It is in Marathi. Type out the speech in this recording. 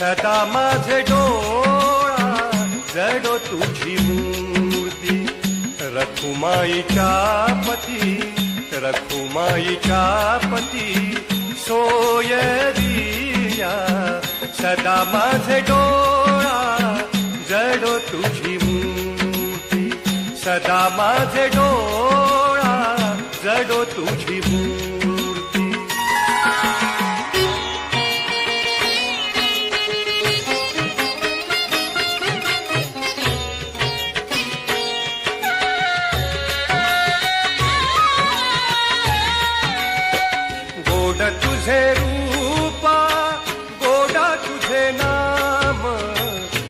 सदा माझे डोळा जडो तुझी मूर्ती रखुमाईच्या पती रखुमाईच्या पती सोयरिया सदा माझे डोळा जडो तुझी मूर्ती सदा माझे डोळा